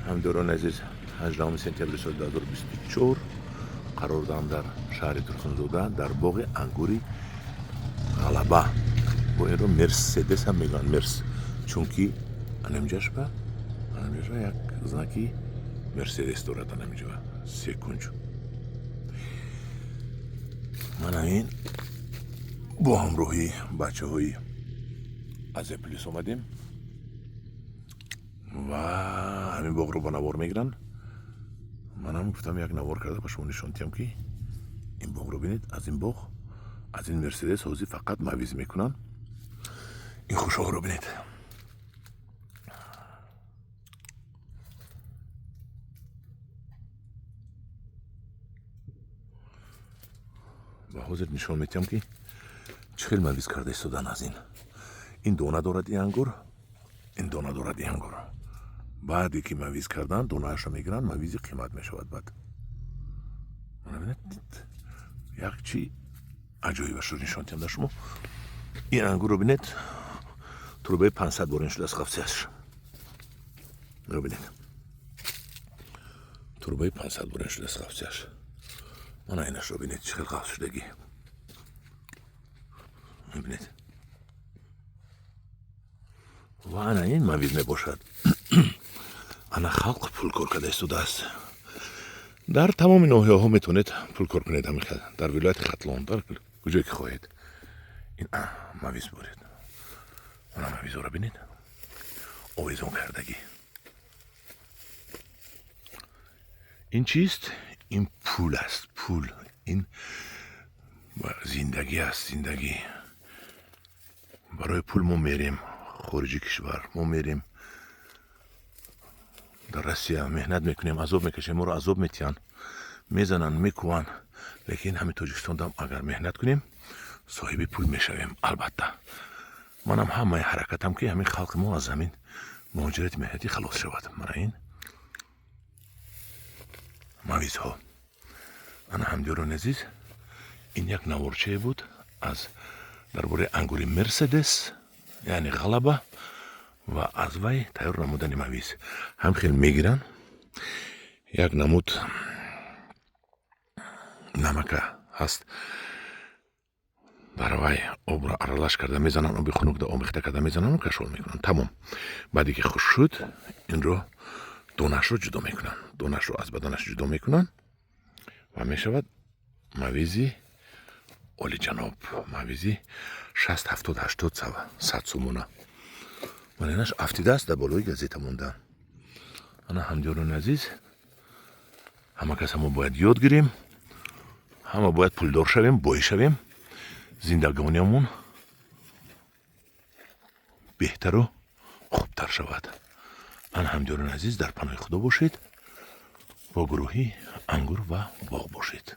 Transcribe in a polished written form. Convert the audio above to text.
همداران عزیز 18 سپتامبر سال 2024 قرار دارم در شهر ترخانزاده در باغ انگوری غلبه با این رو مرسدس هم میگن مرس چونکی انمجاش با انمجا یک знаки مرسدس دارد انمجا سکنج من این با همراهی بچه های از پلیس اومدیم و همین باغ رو با نوار میگیرن. من هم گفتم یک نوار کرده با شما نشون دیم که این باغ رو بینید. از این باغ از این مرسدس حوزی فقط مویز میکنن. این خوشاق رو بینید. و حاضر نشون میتیم که چخیل مویز کرده استودن از این دانه دارد این انگور، این دانه دارد این انگور. بعدی که مویز کردن دانه‌اش رو میگیرن، مویزی قیمت میشود. بعد من ببینید یک چی عجایب رو نشون دادم شما. این انگور رو ببینید تروبه 500 بارین شده از قفسه‌اش. رو ببینید تروبه 500 بارین شده از قفسه‌اش. من اینش رو ببینید چه قفس شدگی. ببینید و انا این مویز میباشد. انا خلق پول کار کرده استوده است. در تمام ناحیه‌ها میتونید پول کار کنید. در ولایت ختلان در کجایی که خواهید این مویز برید. من مویز رو ببینید آویزون کردگی. این چیست؟ این پول است. پول این زندگی است. زندگی برای پول ما میریم خارج کشور، ما میریم در روسیه مهنت میکنیم، عذاب میکشیم، ما رو عذاب میتین، میزنن میکوان، لیکن همین تاجیکستان هم اگر مهنت کنیم صاحب پول میشویم. البته منم همه حرکتم که همین خلق ما از زمین مهاجرت مهنتی خلاص شود. من این مویز ها انا همدیران عزیز این یک نوارچه بود از درباره انگوری مرسدس یعنی غلبه و از وی تیار نمودن مویز هم خیلی میگیرن. یک نمود نمکه هست در وی آب را ارالش کرده میزنن، آبی خنک ده آمیخته کرده میزنن و کشول میکنن. تمام. بعدی که خوش شد این رو دانش رو جدا میکنن، دانش رو از بدنش جدا میکنن و میشود مویزی عالی جناب، مویزی 60 70 80 100 سومونه. من اینش افتیده است در بالای گزیته مونده. انا همدیران عزیز همه کس ما باید یاد گیریم، همه باید پولدار شویم، بای شویم، زندگانیمون بهتر و خوبتر شود. من همدیران عزیز در پناه خدا باشید، با گروهی انگور و باغ باشید.